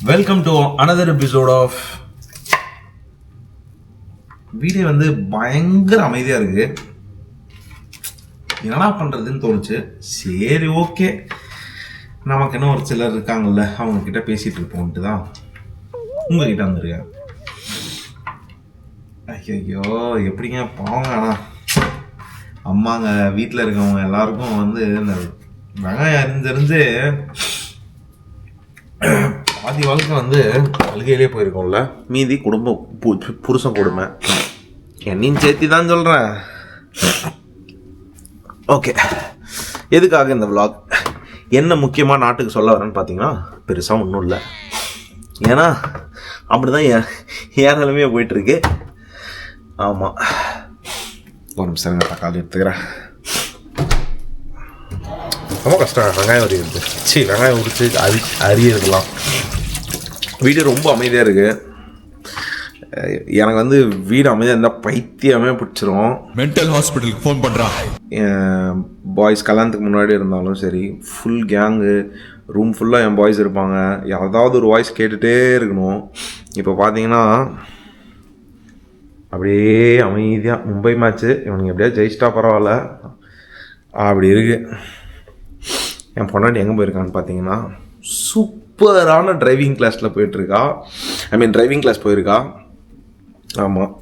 Welcome to another episode of video. பயங்கர அமைதியாக இருக்கு. என்னடா பண்ணுறதுன்னு தோணுச்சு. சரி ஓகே, நமக்கு என்ன ஒரு சிலர் இருக்காங்கல்ல, அவங்க கிட்ட பேசிகிட்டு இருப்போம்ட்டு தான் உங்ககிட்ட வந்திருக்கேன். ஐயோ எப்படிங்க பாவங்க. ஆனால் அம்மாங்க வீட்டில் இருக்கவங்க எல்லாருக்கும் இந்த வெங்காயம் அறிஞ்சறிஞ்சு பாதி வாழ்க்கை அழுகையிலே போயிருக்கோம்ல. மீதி குடும்பம் புருஷன் கொடுமை என்னையும் சேர்த்தி தான் சொல்கிறேன். ஓகே, எதுக்காக இந்த விளாக், என்ன முக்கியமாக நாட்டுக்கு சொல்ல வரேன்னு பார்த்தீங்கன்னா பெருசாக ஒன்றும் இல்லை. ஏன்னா அப்படி தான் என் நிலைமையாக போயிட்டுருக்கு. ஆமாம், ஒரு நிமிஷம் தக்காளி எடுத்துக்கிறேன். ரொம்ப கஷ்டம் வெங்காயம் உரிக்கிறது. வெங்காயம் உரிச்சு அரியறதுலாம். வீடு ரொம்ப அமைதியாக இருக்குது. எனக்கு வீடு அமைதியாக இருந்தால் பைத்தியமே பிடிச்சிரும். மென்டல் ஹாஸ்பிட்டலுக்கு ஃபோன் பண்ணுறான். பாய்ஸ் கல்யாணத்துக்கு முன்னாடி இருந்தாலும் சரி, ஃபுல் கேங்கு, ரூம் ஃபுல்லாக என் பாய்ஸ் இருப்பாங்க. ஏதாவது ஒரு வாய்ஸ் கேட்டுகிட்டே இருக்கணும். இப்போ பார்த்தீங்கன்னா அப்படியே அமைதியாக மும்பை மேட்ச்சு, இவனுங்க எப்படியா ஜெயிச்சிட்டா பரவாயில்ல அப்படி இருக்குது. என் பொண்டாட்டி எங்கே போயிருக்கான்னு பார்த்தீங்கன்னா சூப்பரான டிரைவிங் கிளாஸில் போயிட்டுருக்கா. டிரைவிங் கிளாஸ் போயிருக்கா. ஆமாம்,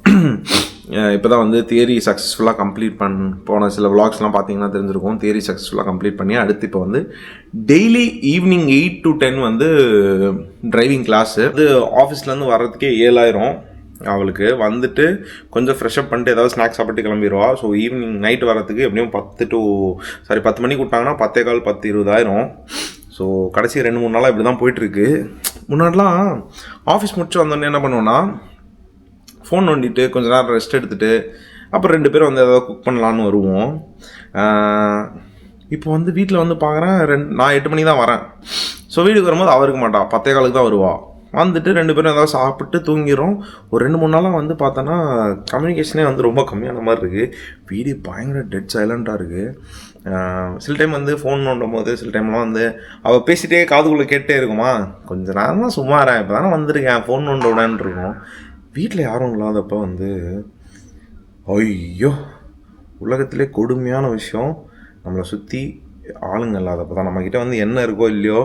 இப்போ தான் தியரி சக்ஸஸ்ஃபுல்லாக கம்ப்ளீட் போன சில விளாக்ஸ்லாம் பார்த்தீங்கன்னா தெரிஞ்சிருக்கும். தியரி சக்ஸஸ்ஃபுல்லாக கம்ப்ளீட் பண்ணி அடுத்து இப்போ daily evening 8 to 10 driving class. ஆஃபீஸ்லேருந்து வர்றதுக்கே 7,000. அவளுக்கு கொஞ்சம் ஃப்ரெஷ்அப் பண்ணிட்டு ஏதாவது ஸ்நாக்ஸ் சாப்பிட்டு கிளம்பிடுவா. ஸோ ஈவினிங் நைட்டு வரத்துக்கு எப்படியும் 10 மணிக்கு விட்டாங்கன்னா 10:15 10-20,000. ஸோ கடைசி 2-3 நாளாக இப்படி தான் போயிட்டுருக்கு. முன்னாடிலாம் ஆஃபீஸ் முடிச்சு வந்தோடனே என்ன பண்ணுவோன்னா, ஃபோன் நோண்டிட்டு கொஞ்சம் நேரம் ரெஸ்ட் எடுத்துகிட்டு அப்புறம் 2 பேரும் ஏதாவது குக் பண்ணலான்னு வருவோம். இப்போ வீட்டில் பார்க்குறேன், நான் 8 மணிக்கு தான் வரேன். ஸோ வீட்டுக்கு வரும்போது அவருக்கு மாட்டா, 10:15 தான் வருவா. 2 பேரும் ஏதாவது சாப்பிட்டு தூங்கிடும். ஒரு 2-3 நாளாக பார்த்தோன்னா கம்யூனிகேஷனே ரொம்ப கம்மியான மாதிரி இருக்குது. வீடியோ பயங்கர டெட் சைலண்ட்டாக இருக்குது. சில டைம் ஃபோன் நோண்டும் போது சில டைம்லாம் அவள் பேசிகிட்டே காதுக்குள்ளே கேட்டே இருக்குமா, கொஞ்சம் நேரமாக சும்மா இருக்கேன், இப்போ தானே வந்திருக்கேன், ஃபோன் நோண்ட விடான்னு இருக்கும். வீட்டில் யாரும் இல்லாதப்போ ஐயோ உலகத்திலே கொடுமையான விஷயம், நம்மளை சுற்றி ஆளுங்க இல்லாதப்போ தான். நம்மக்கிட்ட என்ன இருக்கோ இல்லையோ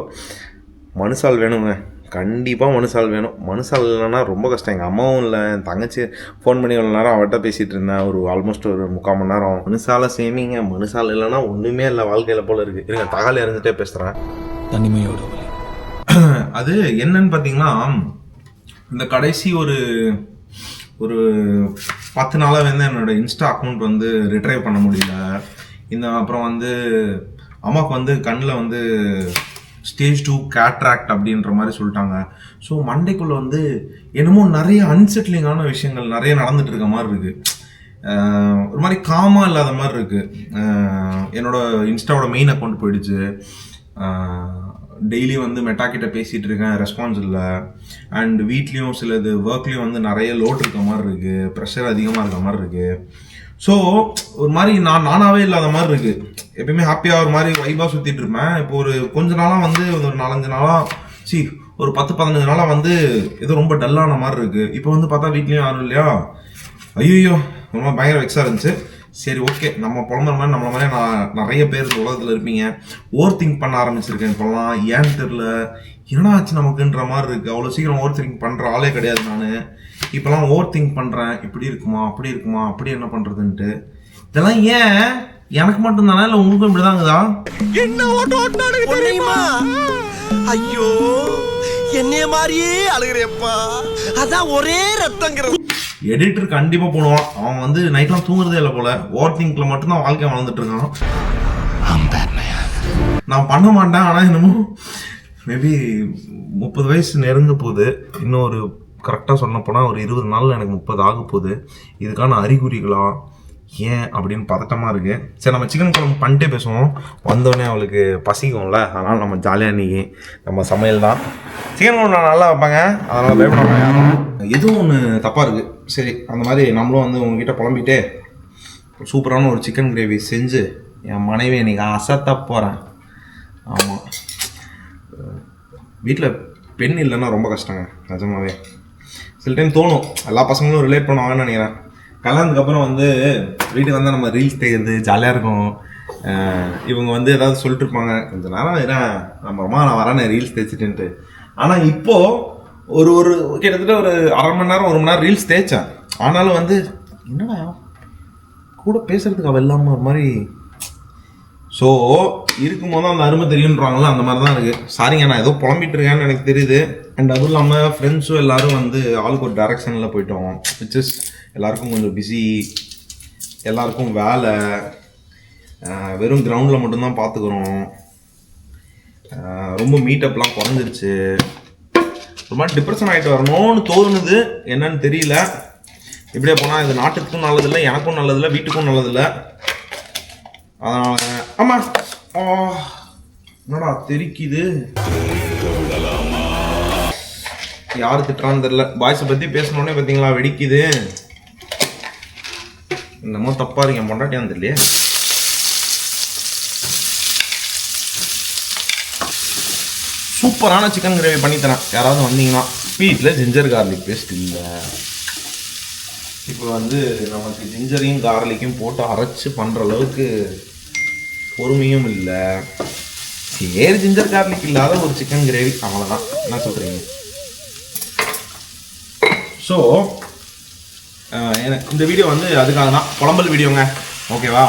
மனுஷால் வேணுங்க, கண்டிப்பாக மனுஷால் வேணும். மனுஷால் இல்லைன்னா ரொம்ப கஷ்டம். எங்கள் அம்மாவும் இல்லை, என் தங்கச்சி ஃபோன் பண்ணி இவ்வளோ நேரம் அவட்ட பேசிகிட்டு இருந்தேன், ஆல்மோஸ்ட் ஒரு 3/4 மணி நேரம். மனுஷால சேமிங்க, மனுஷால் இல்லைன்னா ஒன்றுமே இல்லை வாழ்க்கையில் போல் இருக்குது. இருங்க தகாலி அறிஞ்சிட்டே பேசுகிறேன். தனிமையோட அது என்னன்னு பார்த்தீங்கன்னா, இந்த கடைசி ஒரு 10 நாளாக என்னோட இன்ஸ்டா அக்கௌண்ட் ரிட்ரைவ் பண்ண முடியல. அப்புறம் அம்மாவுக்கு கண்ணில் ஸ்டேஜ் 2 கேட்ராக்ட் அப்படின்ற மாதிரி சொல்லிட்டாங்க. ஸோ மண்டைக்குள்ளே என்னமோ நிறைய அன்செட்லிங்கான விஷயங்கள் நிறைய நடந்துட்டு இருக்க மாதிரி இருக்குது. ஒரு மாதிரி காமாக இல்லாத மாதிரி இருக்குது. என்னோட இன்ஸ்டாவோட மெயின் அக்கௌண்ட் போயிடுச்சு. டெய்லி மெட்டா கிட்ட பேசிகிட்டு இருக்கேன், ரெஸ்பான்ஸ் இல்லை. அண்ட் வீட்லேயும் சிலது ஒர்க்லேயும் நிறைய லோட் இருக்க மாதிரி இருக்குது, ப்ரெஷர் அதிகமாக இருக்க மாதிரி இருக்குது. ஸோ ஒரு மாதிரி நானாகவே இல்லாத மாதிரி இருக்குது. எப்பயுமே ஹாப்பியாக ஒரு மாதிரி வைபாக சுற்றிட்டு இருப்பேன். இப்போ ஒரு கொஞ்ச நாளாக ஒரு 4-5 நாளாக ஒரு 10-15 நாளாக ஏதோ ரொம்ப டல்லான மாதிரி இருக்குது. இப்போ பார்த்தா வீட்லேயும் யாரும் இல்லையா, ஐயோ ரொம்ப பயங்கர வெக்ஸாக இருந்துச்சு. சரி ஓகே, நம்ம புலம்புற மாதிரி நம்மள மாதிரி நிறைய பேர் உலகத்தில் இருப்பீங்க. ஓவர் திங்க் பண்ண ஆரம்பிச்சிருக்கேன் இப்போலாம். ஏன்னு தெரில, என்னடா ஆச்சு நமக்குன்ற மாதிரி இருக்குது. அவ்வளோ சீக்கிரம் ஓவர் திங்க் பண்ணுற ஆளே கிடையாது நான். இப்போலாம் ஓவர் திங்க் பண்ணுறேன், இப்படி இருக்குமா அப்படி இருக்குமா, அப்படி என்ன பண்ணுறதுன்ட்டு. இதெல்லாம் ஏன் எனக்கு மட்டும் தானே, இல்லை உங்களுக்கும் இப்படி தாங்குதா? ஐயோ என்னைய மாதிரியே அழுகிறேப்பா, அதான் ஒரே ரத்தங்கிறது. எடிட்டர் கண்டிப்பாக போடுவான். அவன் நைட்லாம் தூங்குறதே இல்லை போல, ஓவர் திங்க்ல மட்டும்தான் வாழ்க்கையை வளர்ந்துட்டு இருக்கான். நான் பண்ண மாட்டேன், ஆனால் என்னமோ மேபி 30 வயசு நெருங்க போகுது. இன்னும் ஒரு கரெக்டாக சொன்ன போனால் ஒரு 20 நாளில் எனக்கு 30 ஆக போகுது. இதுக்கான அறிகுறிகளா ஏன் அப்படின்னு பதட்டமாக இருக்குது. சரி, நம்ம சிக்கன் குழம்பு பண்ணிட்டே பேசுவோம். வந்தோடனே அவளுக்கு பசிக்கும்ல, அதனால் நம்ம ஜாலியாக இன்றைக்கி நம்ம சமையல் தான். சிக்கன் குழம்பு நான் நல்லா வைப்பாங்க, அதனால் பயப்படாம யாரும். எதுவும் ஒன்று தப்பாக இருக்குது. சரி, அந்த மாதிரி நம்மளும் உங்ககிட்ட புலம்பிட்டே சூப்பரான ஒரு சிக்கன் கிரேவி செஞ்சு என் மனைவி இன்றைக்கி அசத்த போகிறேன். ஆமாம், வீட்டில் பெண் இல்லைன்னா ரொம்ப கஷ்டங்க நிஜமாவே. சில டைம் தோணும், எல்லா பசங்களும் ரிலேட் பண்ணுவாங்கன்னு நினைக்கிறேன். கல்யாணத்துக்கு வந்து வீட்டுக்கு வந்தால் நம்ம ரீல்ஸ் தேய்கிறது ஜாலியாக இருக்கும். இவங்க வந்து ஏதாவது சொல்லிட்டு இருப்பாங்க, கொஞ்சம் நேரம் ஏன் நம்ம நான் வரேன் ரீல்ஸ் தேய்ச்சிட்டுன்ட்டு. ஆனால் இப்போது ஒரு கிட்டத்தட்ட ஒரு அரை மணி நேரம் 1 மணி நேரம் ரீல்ஸ் தேய்ச்சேன். ஆனாலும் வந்து என்னடா கூட பேசுறதுக்கு அவள் இல்லாமல் ஒரு மாதிரி. ஸோ இருக்கும்போது அந்த அருமை தெரியுன்றாங்களோ அந்த மாதிரி தான் இருக்குது. சாரிங்க, நான் ஏதோ புலம்பிட்டு இருக்கேன்னு எனக்கு தெரியுது. அண்ட் அதுவும் இல்லாமல் ஃப்ரெண்ட்ஸும் எல்லோரும் வந்து ஆளுக்கு ஒரு டைரக்ஷனில் போயிட்டோம். விச் இஸ் எல்லாருக்கும் கொஞ்சம் பிஸி, எல்லாருக்கும் வேலை, வெறும் கிரவுண்டில் மட்டும்தான் பார்த்துக்குறோம். ரொம்ப மீட்டப்லாம் குறைஞ்சிருச்சு. ஒரு மாதிரி டிப்ரெஷன் ஆகிட்டு வரணும்னு தோணுது, என்னன்னு தெரியல. இப்படியே போனால் இது நாட்டுக்கும் நல்லதில்லை, எனக்கும் நல்லதில்லை, வீட்டுக்கும் நல்லதில்லை. அதனால ஆமா என்னடா தெரிக்குது, யாரு திட்டுறான்னு தெரியல. பாய்ஸை பற்றி பேசணுன்னே பார்த்தீங்களா வெடிக்குது. என்னமோ தப்பா இருக்கேன் பொண்டாட்டியான்னு தெரியலையே. சூப்பரான சிக்கன் கிரேவி பண்ணித்தரேன், யாராவது வந்தீங்கன்னா. வீட்டில் ஜிஞ்சர் கார்லிக் பேஸ்ட் இல்லை. இப்போ வந்து நமக்கு ஜிஞ்சரையும் கார்லிக்கும் போட்டு அரைச்சி பண்ணுற அளவுக்கு பொறுமையும் இல்லை. சரி, ஜிஞ்சர் கார்லிக் இல்லாத ஒரு சிக்கன் கிரேவி, அவ்வளோதான். என்ன சொல்கிறீங்க? ஸோ எனக்கு இந்த வீடியோ வந்து அதுக்காக தான், குழம்பல் வீடியோங்க. ஓகேவா?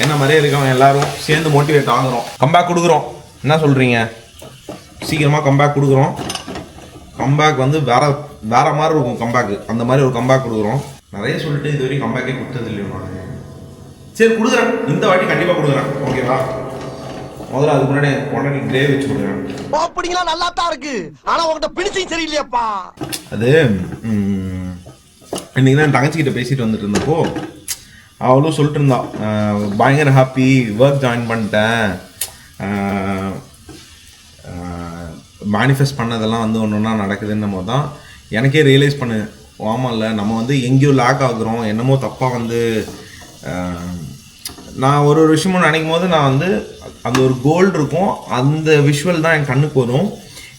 என்ன மாதிரியே இருக்கவங்க எல்லாரும் சேர்ந்து மோட்டிவேட் ஆகுறோம், கம்பேக் கொடுக்குறோம். என்ன சொல்கிறீங்க? சீக்கிரமாக கம்பேக் கொடுக்குறோம். கம்பேக் வந்து வேற மாதிரி இருக்கும் கம்பேக்கு. அந்த மாதிரி ஒரு கம்பேக் கொடுக்குறோம். நிறைய சொல்லிட்டு இது வரைக்கும் கம்பேக்கே கொடுத்தது இல்லையா? சரி கொடுக்குறேன், இந்த வாட்டி கண்டிப்பாக கொடுக்குறேன். ஓகேவா? முதல்ல அதுக்கு முன்னாடி கிரேவி வச்சு கொடுக்குறேன். அப்படிங்களா? நல்லா தான் இருக்கு, ஆனால் உங்கள்கிட்ட பிடிச்சும் சரியில்லையாப்பா. அது இன்னைக்கு தான் என் தங்கச்சிக்கிட்ட பேசிட்டு வந்துட்டு இருந்தப்போ அவளும் சொல்லிட்டு இருந்தா, பயங்கர ஹாப்பி, ஒர்க் ஜாயின் பண்ணிட்டேன், மேனிஃபெஸ்ட் பண்ணதெல்லாம் வந்து ஒன்று ஒன்றா நடக்குதுன்னு போது தான் எனக்கே ரியலைஸ் பண்ணு, ஆமாம்ல நம்ம வந்து எங்கேயோ லேக் ஆகுறோம், என்னமோ தப்பாக வந்து நான் ஒரு விஷயமும் நினைக்கும் போது நான் வந்து அந்த ஒரு கோல் இருக்கும், அந்த விஷுவல் தான் என் கண்ணுக்கு வரும்.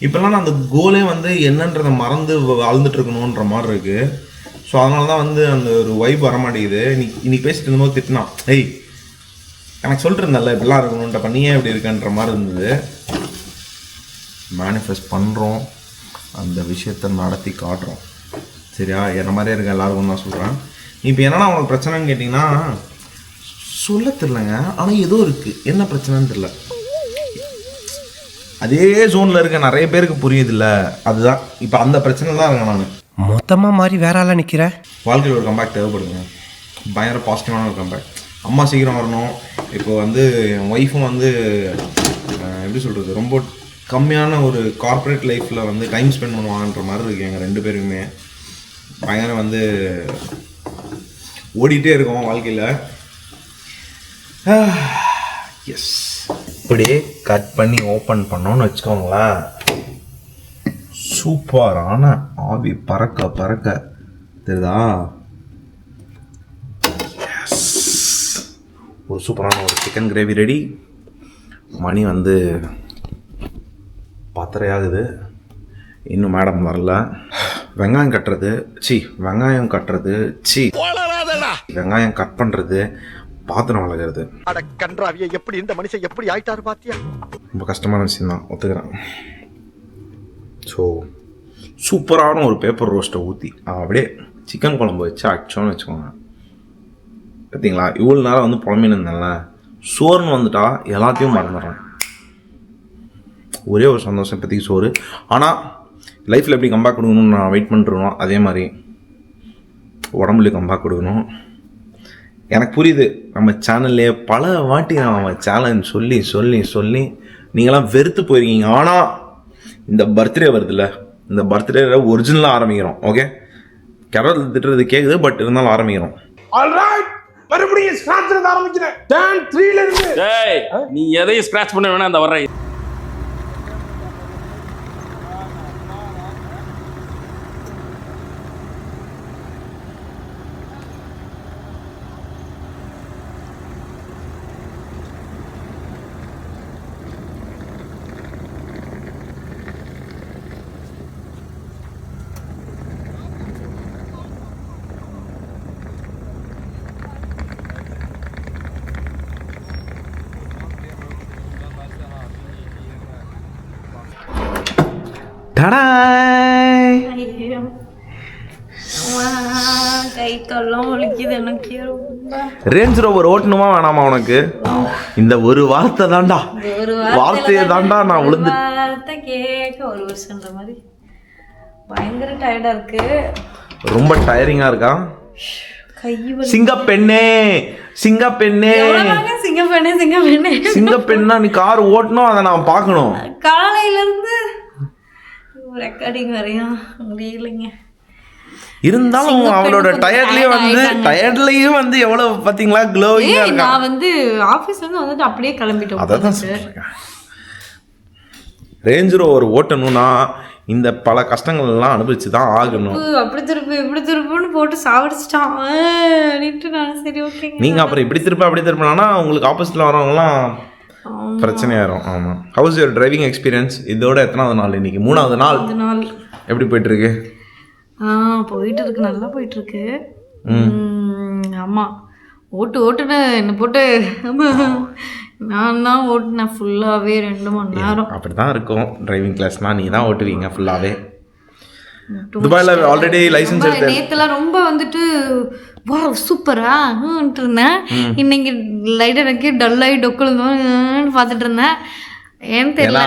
இப்போல்லாம் நான் அந்த கோலே வந்து என்னன்றதை மறந்து வாழ்ந்துட்டு இருக்கணுன்ற மாதிரி இருக்குது. ஸோ அதனால தான் வந்து அந்த ஒரு வைப் வர மாட்டேங்குது. இன்னைக்கு பேசிட்டு இருந்தபோது திட்டினா, ஏய் எனக்கு சொல்லிட்டு இருந்தேன்ல இப்படிலாம் இருக்கணுன்ற, பண்ணியே எப்படி இருக்குன்ற மாதிரி இருந்தது. மேனிஃபெஸ்ட் பண்ணுறோம், அந்த விஷயத்தை நடத்தி காட்டுறோம். சரியா? என்ன மாதிரியே இருக்க எல்லாருக்கும் தான் சொல்கிறேன். இப்போ என்னன்னா உங்களுக்கு பிரச்சனைன்னு கேட்டிங்கன்னா சொல்ல தெரிலங்க, ஆனால் ஏதோ இருக்குது. என்ன பிரச்சனைன்னு தெரில. அதே ஜோனில் இருக்க நிறைய பேருக்கு புரியுதில்ல, அதுதான் இப்போ அந்த பிரச்சனை தான் இருக்கேன் நான். மொத்தமாக மாதிரி வேற ஆளாக நிற்கிறேன். வாழ்க்கையில் ஒரு கம்பேக் தேவைப்படுங்க, பயங்கர பாசிட்டிவான ஒரு கம்பேக். அம்மா சீக்கிரம் வரணும். இப்போ வந்து என் ஒய்ஃபும் வந்து எப்படி சொல்கிறது, ரொம்ப கம்மியான ஒரு கார்ப்பரேட் லைஃப்பில் வந்து டைம் ஸ்பெண்ட் பண்ணுவாங்கன்ற மாதிரி இருக்குது. எங்கள் 2 பேருக்குமே பயங்கர வந்து ஓடிட்டே இருக்கோம் வாழ்க்கையில். எஸ், இப்படியே கட் பண்ணி ஓப்பன் பண்ணோன்னு வச்சுக்கோங்களேன், சூப்பரான ஆவி பறக்க பறக்க தெரியுதா? ஒரு சூப்பரான ஒரு சிக்கன் கிரேவி ரெடி. மணி வந்து 10:30 ஆகுது, இன்னும் மேடம் வரல. வெங்காயம் கட்டுறது வெங்காயம் கட் பண்ணுறது, பாத்திரம் வளர்க்குறது, எப்படி இந்த மனுஷன் எப்படி ஆயிட்டாரு பாத்தியா? ரொம்ப கஷ்டமான விஷயம் தான், ஒத்துக்கிறேன். ஸோ சூப்பரான ஒரு பேப்பர் ரோஸ்ட்டை ஊற்றி அப்படியே சிக்கன் குழம்பு வச்சு அடிச்சோன்னு வச்சுக்கோங்க. பார்த்தீங்களா, இவ்வளோ நேரம் வந்து புலம்பின்னு இருந்தேன்ல, சோறுன்னு வந்துட்டா எல்லாத்தையும் மறந்துடுறேன். ஒரே ஒரு சந்தோஷம் இப்போதைக்கு சோறு. ஆனால் லைஃப்பில் எப்படி கம்பேக் கொடுக்கணும்னு நான் வெயிட் பண்ணிட்டுருவோம், அதே மாதிரி உடம்புலேயும் கம்பேக் கொடுக்கணும். எனக்கு புரியுது, நம்ம சேனல்லே பல வாட்டி நம்ம சேலஞ்ச் சொல்லி சொல்லி சொல்லி நீங்களாம் வெறுத்து போயிருக்கீங்க. ஆனால் இந்த பர்த்டே வருதுல்ல, இந்த பர்த்டே ஒரிஜினலாக ஆரம்பிக்கிறோம். ஓகே, கடவுள் திட்டுறது கேட்குது, பட் இருந்தாலும் ஆரம்பிக்கிறோம். மறுபடியும் ஸ்கிராட்ச் ஆரம்பிக்கிறேன். டான் 3ல இருந்து நீ எதையும் ஸ்கிராட்ச் பண்ண வேணாம், அந்த வர்ற டடாய். ஐயோ. அம்மா, கை கால்லாம் வலிக்குது எனக்கு ரொம்ப. ரேஞ்ச் ரோவர் ஓட்டணுமா வேணாமா உனக்கு? இந்த ஒரு வார்த்தை தான்டா, ஒரு வார்த்தையை தான்டா நான் விழுந்து. வார்த்தை கேட்க ஒரு வருஷம்ன்ற மாதிரி பயங்கர டயர்டா இருக்கு. ரொம்ப டயரிங்கா இருக்கா? கை வலி. சிங்கப்பெண்ணே, சிங்கப்பெண்ணே, சிங்கப்பெண்ணே சிங்கப்பெண்ணே. சிங்கப்பெண்ணா நீ கார் ஓட்டணும், அதை நான் பார்க்கணும். காலையில இருந்து ரெக்கார்டிங் வரையும் முடியலைங்க. இருந்தாலும் அவளோட டயர்ட்லயும் வந்து எவ்வளவு பாத்தீங்களா க்ளோயிங்கா இருக்கா. நான் வந்து ஆபீஸ்ல இருந்து வந்துட்டு அப்படியே கிளம்பிட்டோம். அதான் ரேஞ்ச் ரோவர் ஓட்டணும்னா இந்த பல கஷ்டங்கள் எல்லாம் அனுபவிச்சு தான் ஆகணும். அப்படி திருப்பு இப்படி திருப்புன்னு போட்டு சாவடிச்சிட்டான் அப்படின்ட்டு நான் சரி ஓகே. நீங்க அப்புறம் இப்படி திருப்ப அப்படி திருப்பினா உங்களுக்கு ஆப்போசிட்ல வரவங்கலாம் பிரச்சனையாயிரும். ஆமா. House your driving experience? இதோட எத்தனாவது நாள் இன்னைக்கு? 3வது நாள். எப்படி போயிட்டு இருக்கு? போயிட்டு இருக்கு, நல்லா போயிட்டு இருக்கு. ஆமா, ஓட்டுன்னு என்ன போட்டு நான் தான் ஓட்டுனேன் ஃபுல்லாவே 2 மணி நேரம். அப்படிதான் இருக்கும் டிரைவிங் கிளாஸ்னா, நீ தான் ஓட்டுவீங்க ஃபுல்லாவே. துபாயில ஆல்ரெடி லைசென்ஸ் எடுத்து நேத்துல ரொம்ப வந்துட்டு வா சூப்பரா இருந்தேன். இன்னைக்கு லைட் எனக்கு டல் ஆகி டொக்குன்னு பார்த்துட்டு இருந்தேன். ஏன்னு தெரியல,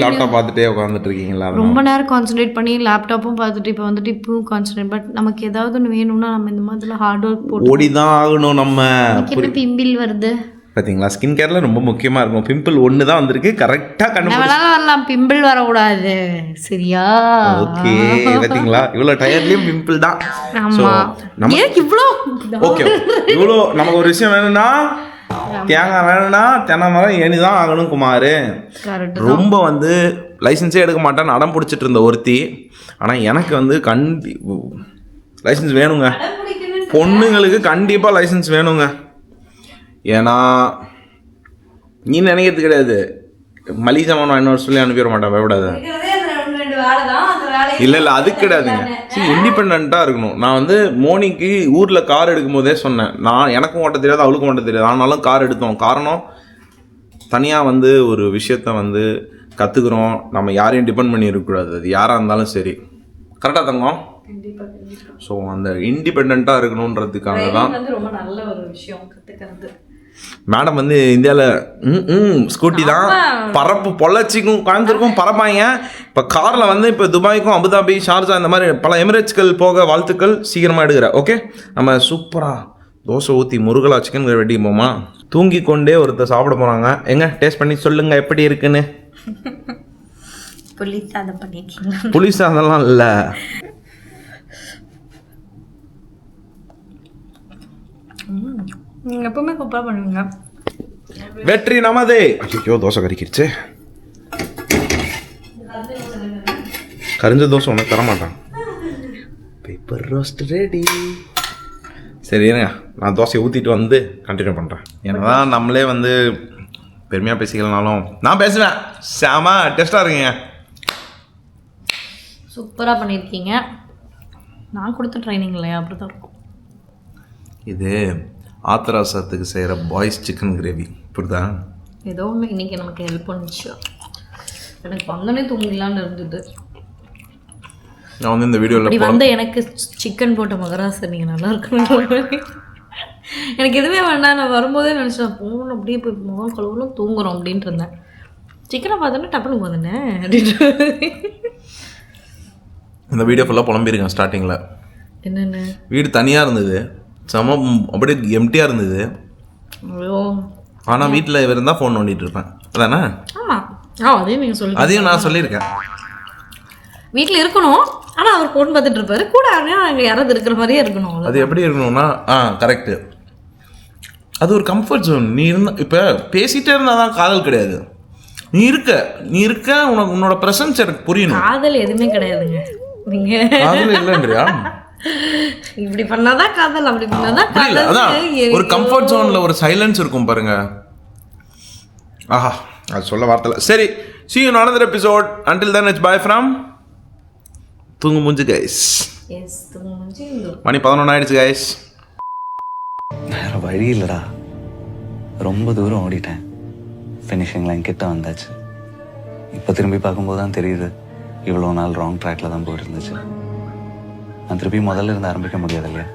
லேப்டாப் பார்த்துட்டே உட்காந்துட்டு இருக்கீங்களா? ரொம்ப நேரம் கான்சென்ட்ரேட் பண்ணி லேப்டாப்பும் பார்த்துட்டு இப்போ வந்துட்டு இப்பவும் கான்சென்ட்ரேட். பட் நமக்கு ஏதாவது ஒன்று வேணும்னா நம்ம இந்த மாதிரிலாம் ஹார்ட் ஒர்க் போட்டு ஓடிதான் ஆகணும். நம்ம என்ன பிம்பிள் வருது பார்த்தீங்களா? ஸ்கின் கேர்ல ரொம்ப முக்கியமா இருக்கும். பிம்பிள் ஒன்று தான் வந்திருக்கு, கரெக்டாக கண்டுபிடிச்சு வரலாம். பிம்பிள் வரக்கூடாது, சரியா? ஓகே, பார்த்தீங்களா? இவ்வளோ டயர்ட்லயும் பிம்பிள் தான். ஆமா, எனக்கு இவ்வளோ ஓகே. இவ்வளோ நமக்கு ஒரு விஷயம் வேணும்னா, தேங்காய் வேணும்னா தென்னை மரம் ஏனிதான் ஆகணும் குமார். ரொம்ப வந்து லைசன்ஸே எடுக்க மாட்டேன்னு அடம் பிடிச்சிட்டு இருந்த ஒருத்தி. ஆனால் எனக்கு வந்து லைசன்ஸ் வேணுங்க. பொண்ணுங்களுக்கு கண்டிப்பாக லைசன்ஸ் வேணுங்க. ஏன்னா நீ நினைக்கிறது கிடையாது, மளிகை சாமான் இன்னொரு சொல்லி அனுப்பிட மாட்டேன், பயப்படாது. இல்லை அது கிடையாதுங்க. சரி, இண்டிபெண்ட்டாக இருக்கணும். நான் வந்து மோனிக்கு ஊரில் கார் எடுக்கும் போதே சொன்னேன், நான் எனக்கும் ஓட்ட தெரியாது அவளுக்கும் ஓட்ட தெரியாது, ஆனாலும் கார் எடுத்தோம். காரணம், தனியாக வந்து ஒரு விஷயத்த வந்து கற்றுக்குறோம், நம்ம யாரையும் டிபெண்ட் பண்ணி இருக்கக்கூடாது. அது யாராக இருந்தாலும் சரி. கரெக்டாக தங்கம்? ஸோ அந்த இண்டிபெண்ட்டாக இருக்கணுன்றதுக்காக தான் ரொம்ப நல்ல ஒரு விஷயம் கற்றுக்கிறது. மேடம் வந்து இந்தியாவில் ஸ்கூட்டி தான் பரப்பு பொள்ளாச்சிக்கும் கோயம்புத்தூருக்கும் பரப்பாங்க. இப்போ காரில் வந்து இப்போ துபாய்க்கும் அபுதாபி ஷார்ஜா இந்த மாதிரி பல எமிரேட்ஸ்கள் போக வாழ்த்துக்கள். சீக்கிரமாக எடுக்கிற. ஓகே, நம்ம சூப்பராக தோசை ஊற்றி முருகலா சிக்கன் வெட்டி போமா. தூங்கி கொண்டே ஒருத்தர் சாப்பிட போகிறாங்க. எங்க டேஸ்ட் பண்ணி சொல்லுங்கள் எப்படி இருக்குன்னு. புளி சாதம் பண்ணிருக்கீங்களா? புளி சாதம்லாம் இல்லை, நீங்கள் எப்பவுமே சூப்பராக பண்ணுவீங்க. வெற்றி நமதே. ஐயோ, தோசை கறிக்கிடுச்சு. கரிஞ்ச தோசை உனக்கு தரமாட்டான். Paper roast ready. சரி இருங்க, நான் தோசையை ஊற்றிட்டு வந்து கண்டினியூ பண்ணுறேன். ஏன்னா நம்மளே வந்து பெருமையாக பேசிக்கலனாலும் நான் பேசுவேன். செம டேஸ்ட்டாக இருக்குங்க. சூப்பராக பண்ணியிருக்கீங்க. நான் கொடுத்த ட்ரைனிங் இல்லையா, அப்படி தான் இருக்கும். இது ஆத்திராசத்துக்கு செய்கிற பாய்ஸ் சிக்கன் கிரேவி. புரியுதா? ஏதோ ஒன்று இன்றைக்கி நமக்கு ஹெல்ப் பண்ணுச்சு. எனக்கு வந்தோடனே தூங்கிடலான்னு இருந்தது. நான் வந்து இந்த வீடியோவில் இப்படி வந்து எனக்கு சிக்கன் போட்ட மகராசர் நீங்கள் நல்லா இருக்கணும். எனக்கு எதுவுமே வேண்டாம். நான் வரும்போதே நினச்சேன் போகணும், அப்படியே போய் முகம் கழுவலும் தூங்குறோம் அப்படின்ட்டு இருந்தேன். சிக்கனை பார்த்தோன்னே டப்புன்னு போதுனே அப்படின்ட்டு. இந்த வீடியோ ஃபுல்லாக புலம்பியிருக்கேன். ஸ்டார்டிங்கில் என்னென்ன வீடு தனியாக இருந்தது, செம அப்படியே எம்டியாக இருந்தது. ஐயோ, ஆனால் வீட்டில் இருந்தால் ஃபோன் நோண்டிட்டு இருப்பேன். அதானே? ஆமாம். அதையும் நீங்கள் சொல்லி அதையும் நான் சொல்லியிருக்கேன். வீட்டில் இருக்கணும், ஆனால் அவர் ஃபோன் பார்த்துட்டு இருப்பாரு கூட. ஆனால் அங்கே யாராவது இருக்கிற மாதிரியே இருக்கணும். அது எப்படி இருக்கணும்னா, கரெக்டு, அது ஒரு கம்ஃபர்ட் ஜோன். நீ இப்போ பேசிகிட்டே இருந்தால் தான் காதல் கிடையாது. நீ இருக்க உனக்கு உன்னோட ப்ரெசன்ஸ் எனக்கு புரியணும். காதல் எதுவுமே கிடையாதுங்க. நீங்கள் காதல் இல்லைன்றியா? இப்படி பண்ணாதான் காதல், அப்படி பண்ணாதான் காதல். அதான் ஒரு கம்ஃபர்ட் ஜோன்ல ஒரு சைலன்ஸ் இருக்கும் பாருங்க. ஆஹா, அது சொல்ல வார்த்தை. சரி, see you in another episode. Until then, it's bye from தூங்கு மூஞ்சி கைஸ். எஸ், தூங்கு மூஞ்சி. மணி 11 ஆயிடுச்சு கைஸ். வேற வழி இல்லடா, ரொம்ப தூரம் ஓடிட்டேன். ஃபினிஷிங் லைன் கிட்ட வந்தாச்சு. இப்போ திரும்பி பார்க்கும்போது தான் தெரியுது இவ்வளோ நாள் ராங் ட்ராக்ல தான் போயிட்டு இருந்துச்சு. நான் திருப்பி முதல்ல இருந்து ஆரம்பிக்க முடியாது இல்லையா?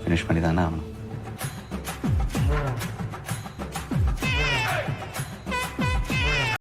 ஃபினிஷ் பண்ணி தானே ஆகணும்.